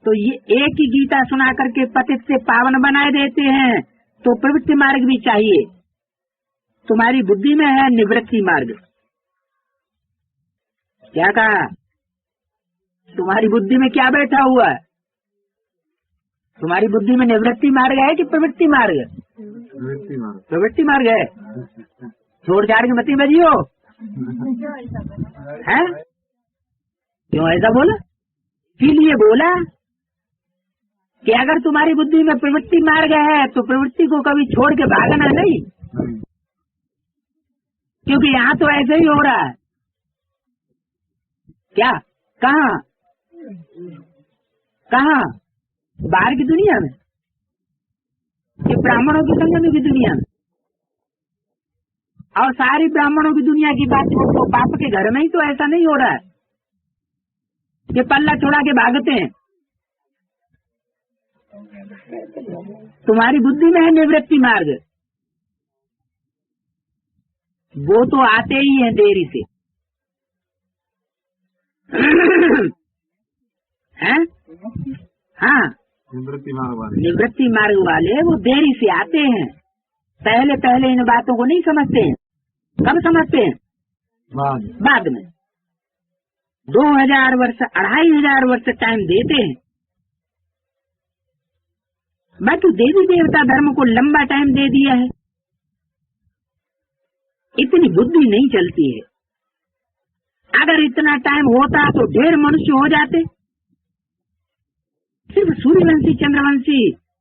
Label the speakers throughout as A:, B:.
A: तो ये एक ही गीता सुना करके पतित से पावन बनाए देते हैं। तो प्रवृत्ति मार्ग भी चाहिए। तुम्हारी बुद्धि में है निवृत्ति मार्ग। क्या कहा? तुम्हारी बुद्धि में क्या बैठा हुआ है? तुम्हारी बुद्धि में निवृत्ति मार्ग है कि प्रवृत्ति मार्ग? प्रवृत्ति मार्ग है। छोड़ छाड़ के मती बजियो है। क्यों ऐसा बोला? इसीलिए बोला कि अगर तुम्हारी बुद्धि में प्रवृत्ति मार्ग है तो प्रवृत्ति को कभी छोड़ के भागना नहीं, क्योंकि यहाँ तो ऐसे ही हो रहा है। क्या? कहाँ? कहाँ? बाहर की दुनिया में कि ब्राह्मणों की संगम की दुनिया में? और सारी ब्राह्मणों की दुनिया की बात तो बाप के घर में ही तो ऐसा नहीं हो रहा है कि पल्ला छोड़ा के भागते हैं। तुम्हारी बुद्धि में है निवृत्ति मार्ग, वो तो आते ही हैं देरी से। हैं? हाँ, निवृत्ति मार्ग वाले वो देरी से आते हैं। पहले पहले इन बातों को नहीं समझते हैं। कब समझते हैं? बाद में 2000 वर्ष 2500 वर्ष टाइम देते हैं। बाकी देवी देवता धर्म को लंबा टाइम दे दिया है। इतनी बुद्धि नहीं चलती है। अगर इतना टाइम होता तो ढेर मनुष्य हो जाते। सिर्फ सूर्यवंशी चंद्रवंशी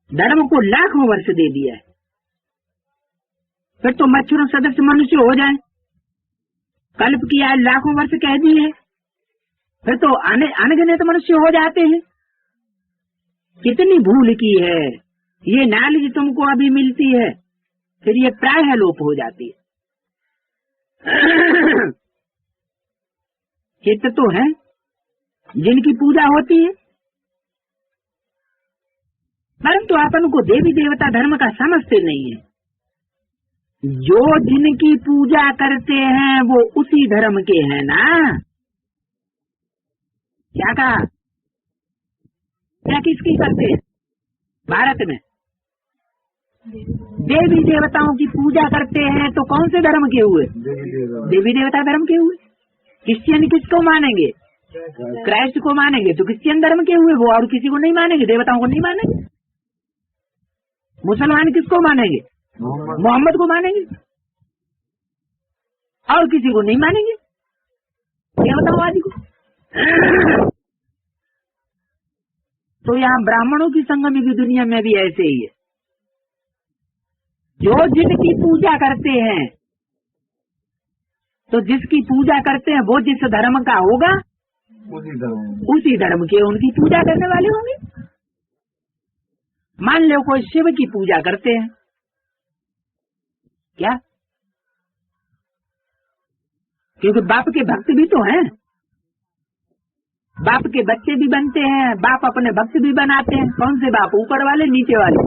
A: धर्म को लाखों वर्ष दे दिया है। फिर तो मच्छरों सदस्य मनुष्य हो जाए। कल्प की आयु लाखों वर्ष कह दी है, फिर तो अनगिनत मनुष्य हो जाते हैं। कितनी भूल की है। ये नॉलेज तुमको अभी मिलती है, फिर ये प्रायः लोप हो जाती है। चित्त तो है जिनकी पूजा होती है, परंतु अपन को देवी देवता धर्म का समझते नहीं है। जो जिनकी पूजा करते हैं वो उसी धर्म के हैं ना। क्या कहा? क्या किसकी करते हैं? भारत में देवी देवताओं की पूजा करते हैं तो कौन से धर्म के हुए? देवी देवता धर्म के हुए। क्रिश्चियन किसको मानेंगे? क्राइस्ट को मानेंगे तो क्रिश्चियन धर्म के हुए वो, और किसी को नहीं मानेंगे, देवताओं को नहीं मानेंगे। मुसलमान किसको मानेंगे? मोहम्मद को मानेंगे, और किसी को नहीं मानेंगे, देवतावादी को। तो यहाँ ब्राह्मणों की संगम की दुनिया में भी ऐसे ही है। जो जिनकी पूजा करते हैं, तो जिसकी पूजा करते हैं वो जिस धर्म का होगा उसी धर्म के उनकी पूजा करने वाले होंगे। मान लो कोई शिव की पूजा करते हैं, क्या? क्योंकि बाप के भक्त भी तो हैं, बाप के बच्चे भी बनते हैं, बाप अपने भक्त भी बनाते हैं। कौन से बाप? ऊपर वाले नीचे वाले?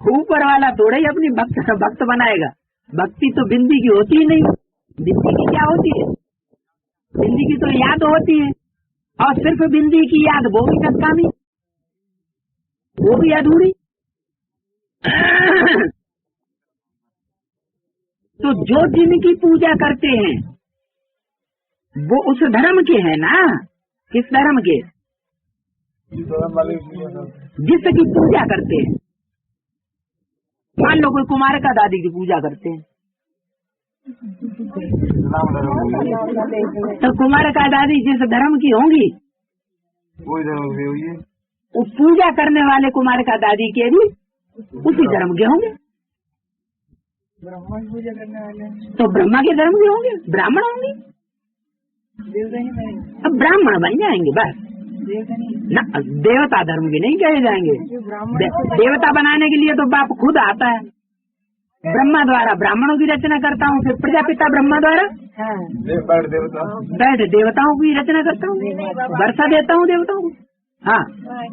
A: ऊपर वाला थोड़ा ही अपनी भक्त बनाएगा। भक्ति तो बिंदी की होती ही नहीं। बिंदी की क्या होती है? बिंदी की तो याद होती है, और सिर्फ बिंदी की याद वो भी नकामी, वो भी अधूरी। तो जो जिनकी पूजा करते हैं वो उस धर्म के हैं ना। किस धर्म के? जिसकी पूजा करते हैं। मान लो कोई कुमार का दादी की पूजा करते हैं, तो कुमार का दादी जिस धर्म की होंगी
B: वही धर्म की होगी।
A: वो पूजा करने वाले कुमार का दादी के भी उसी धर्म के होंगे।
C: ब्रह्मा की पूजा करने वाले
A: तो ब्रह्मा के धर्म के होंगे, ब्राह्मण होंगे। अब ब्राह्मण बन जाएंगे बस ना। देवता धर्म के नहीं कहे जाएंगे। देवता बनाने के लिए तो बाप खुद आता है। ब्रह्मा द्वारा ब्राह्मणों की रचना करता हूँ, फिर प्रजापिता ब्रह्मा द्वारा बैठ देवताओं की रचना करता हूँ, वर्षा देता हूँ देवताओं को। हाँ,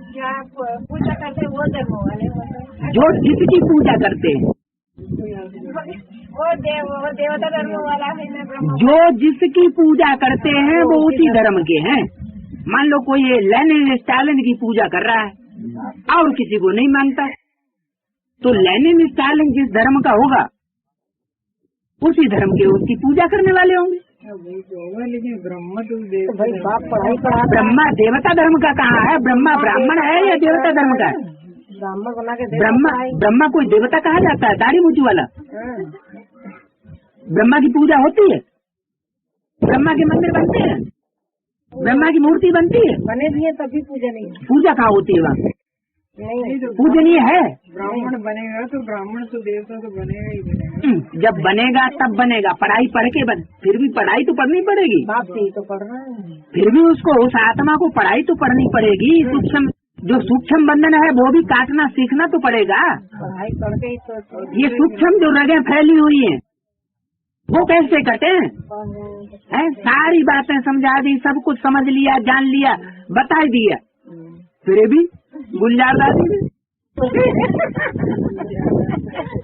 C: क्या पूजा करते वो धर्म वाले?
A: जो जिसकी पूजा करते हैं
C: वो देवता धर्म वाला है ना ब्रह्म।
A: जो जिसकी पूजा करते हैं वो उसी धर्म के हैं। मान लो कोई ये लेनिन स्टालिन की पूजा कर रहा है और किसी को नहीं मानता, तो लेनिन स्टालिन जिस धर्म का होगा उसी धर्म के उसकी पूजा करने वाले होंगे।
C: लेकिन ब्रह्म तो भाई बाप पढ़ाई पढ़ा।
A: ब्रह्मा देवता धर्म का कहाँ है? ब्रह्मा ब्राह्मण है या देवता धर्म का है?
C: ब्राह्मण बना के
A: ब्रह्मा कोई देवता कहा जाता है? दाढ़ी मूछी वाला ब्रह्मा की पूजा होती है? ब्रह्मा के मंदिर बनते हैं? ब्रह्मा की मूर्ति बनती है?
C: बने भी है तभी पूजा नहीं।
A: पूजा कहाँ होती है वहाँ?
C: नहीं
A: पूजनीय है।
C: ब्राह्मण बनेगा तो ब्राह्मण तो देवता तो बनेगा ही बनेगा।
A: जब बनेगा तब बनेगा। पढ़ाई पढ़ के फिर भी पढ़ाई तो पढ़नी पड़ेगी।
C: बाप से ही तो पढ़ रहा है।
A: फिर भी उसको उस आत्मा को पढ़ाई तो पढ़नी पड़ेगी। सूक्ष्म जो सूक्ष्म बंधन है वो भी काटना सीखना तो पड़ेगा।
C: पढ़ाई करके ही तो
A: ये सूक्ष्म जो रगें फैली हुई हैं वो कैसे कटे? सारी बातें समझा दी, सब कुछ समझ लिया, जान लिया, बता दिया, फिर भी गुलजार दादी ने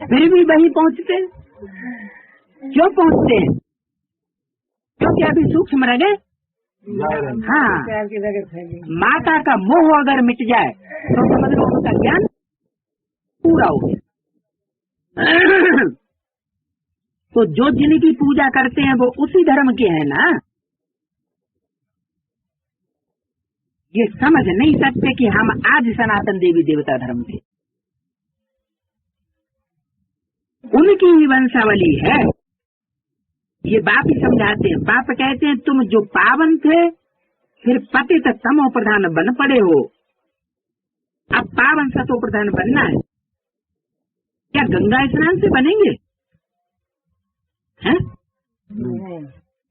A: फिर भी वही पहुँचते। क्यों पहुँचते हैं? क्योंकि अभी सूक्ष्म रगे। हाँ, माता का मोह अगर मिट जाए तो समझ लो उनका ज्ञान पूरा हो गया। तो जो जिनकी पूजा करते हैं वो उसी धर्म के हैं ना। ये समझ नहीं सकते कि हम आज सनातन देवी देवता धर्म के, उनकी ही वंशावली है। ये बाप ही समझाते हैं। बाप कहते हैं तुम जो पावन थे फिर पतित तमो प्रधान बन पड़े हो, अब पावन सतो प्रधान बनना है। क्या गंगा स्नान से बनेंगे? हैं?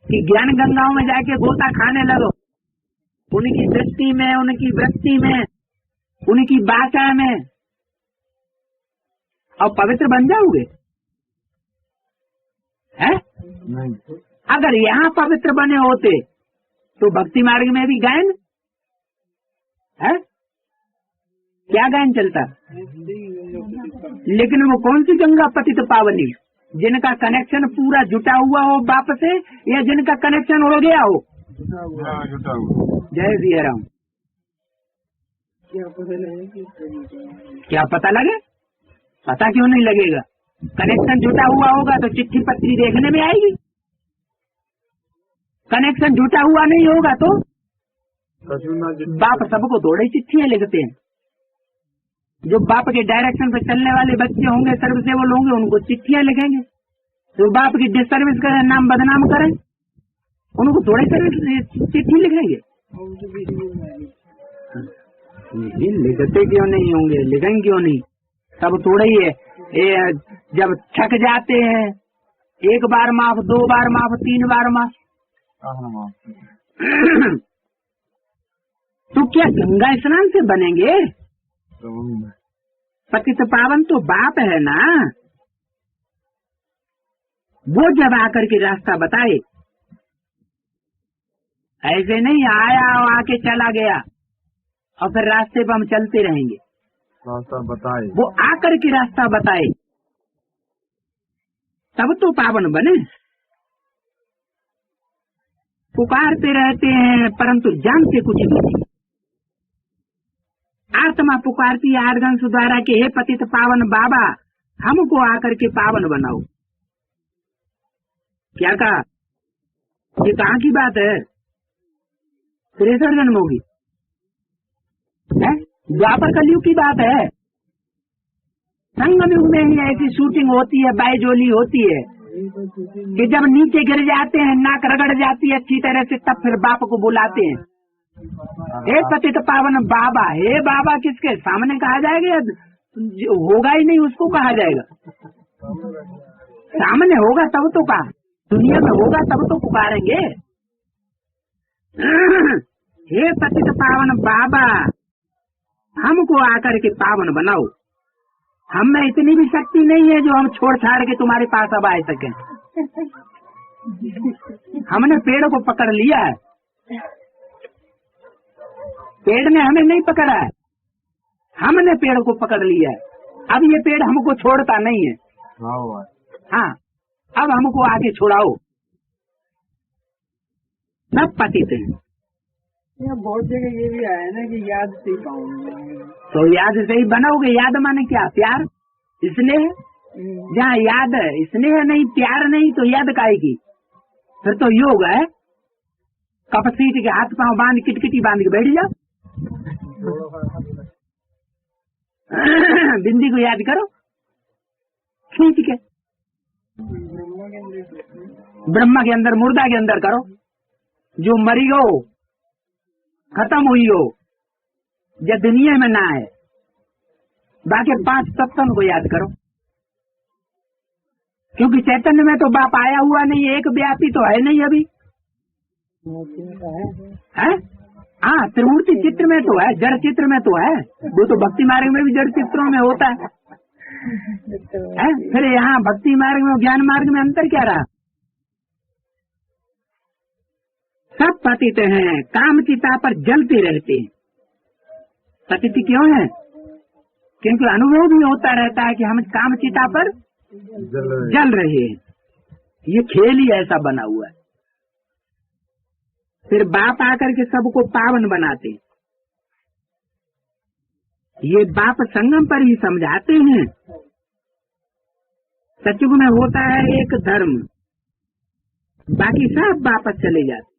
A: कि ज्ञान गंगाओं में जाके गोता खाने लगो, उनकी दृष्टि में, उनकी वृत्ति में, उनकी भाषा में, और पवित्र बन जाओगे? हैं? अगर यहाँ पवित्र बने होते तो भक्ति मार्ग में भी गायन है? क्या गायन चलता? लेकिन वो कौन सी गंगा पतित पावनी? जिनका कनेक्शन पूरा जुटा हुआ हो बाप से, या जिनका कनेक्शन उड़ गया हो? जय सिया राम। क्या पता लगे? पता क्यों नहीं लगेगा? कनेक्शन जुटा हुआ होगा तो चिट्ठी पत्री देखने में आएगी। कनेक्शन जुटा हुआ नहीं होगा तो बाप सबको थोड़े चिट्ठियां लिखते हैं। जो बाप के डायरेक्शन पे चलने वाले बच्चे होंगे, सर्विसेबल होंगे, उनको चिट्ठियां लिखेंगे। जो बाप की डिसर्विस करें, नाम बदनाम करें, उनको थोड़े सर्विस चिट्ठी लिखेंगे। लिखते क्यों नहीं होंगे? लिखेंगे क्यों नहीं? सब थोड़े ही है। जब थक जाते हैं, एक बार माफ, दो बार माफ, तीन बार माफ, तो क्या गंगा स्नान से बनेंगे? पतित पावन तो बाप है ना। वो जब आकर के रास्ता बताए, ऐसे नहीं आया और आके चला गया और फिर रास्ते पर हम चलते रहेंगे।
B: रास्ता बताए, वो
A: आकर के रास्ता बताए, तब तो पावन बने। पुकारते रहते हैं परंतु जानते कुछ नहीं। आत्मा पुकारती है आर्गन द्वारा के हे पतित पावन बाबा, हमको आकर के पावन बनाओ। क्या कहा? ये कहाँ की बात है? त्रेसठ जन्मों की है, द्वापर कलयुग की बात है। संगम युग में ही ऐसी शूटिंग होती है, बायजोली होती है कि जब नीचे गिर जाते हैं, नाक रगड़ जाती है अच्छी तरह से, तब फिर बाप को बुलाते हैं, हे पतित पावन बाबा। हे बाबा किसके सामने कहा जाएगा? होगा ही नहीं उसको कहा जाएगा। सामने होगा तब तो कहा, दुनिया में होगा तब तो पुकारेंगे। हे पतित पावन बाबा, हमको आकर के पावन बनाओ। हम में इतनी भी शक्ति नहीं है जो हम छोड़ छाड़ के तुम्हारे पास अब आ सके। हमने पेड़ को पकड़ लिया है, पेड़ ने हमें नहीं पकड़ा है, हमने पेड़ को पकड़ लिया है। अब ये पेड़ हमको छोड़ता नहीं है। हाँ, अब हमको आगे छोड़ाओ। सब पतित हैं।
C: यहाँ बहुत जगह ये भी आया ना कि याद से पाऊंगा,
A: तो याद से ही बनाओगे। याद माने क्या? प्यार, स्नेह। जहाँ याद है, स्नेह नहीं, प्यार नहीं, तो याद काहेगी? फिर तो योग है। कप सीट के हाथ पांव बांध किटकिटी बांध के बैठ जाओ। बिंदी को याद करो खींच के। ब्रह्मा के अंदर, मुर्दा के अंदर करो। जो मरी हो, खत्म हुई हो, जो दुनिया में ना है, बाकी 5 तत्वों को याद करो। क्योंकि चैतन्य में तो बाप आया हुआ नहीं, एक व्यापी तो है नहीं अभी। है? हाँ, त्रिमूर्ति चित्र में तो है, जड़ चित्र में तो है। वो तो भक्ति मार्ग में भी जड़ चित्रों में होता है। फिर यहाँ भक्ति मार्ग में, ज्ञान मार्ग में अंतर क्या रहा? सब पतित हैं, काम चिता पर जलते रहते हैं। पतित क्यों है? क्योंकि अनुभव भी होता रहता है कि हम काम चिता पर जल रहे हैं। ये खेल ही ऐसा बना हुआ है। फिर बाप आकर के सबको पावन बनाते हैं। ये बाप संगम पर ही समझाते हैं। सचयुग में होता है एक धर्म, बाकी सब वापस चले जाते।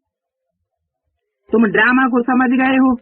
A: तुम ड्रामा को समझ गए हो,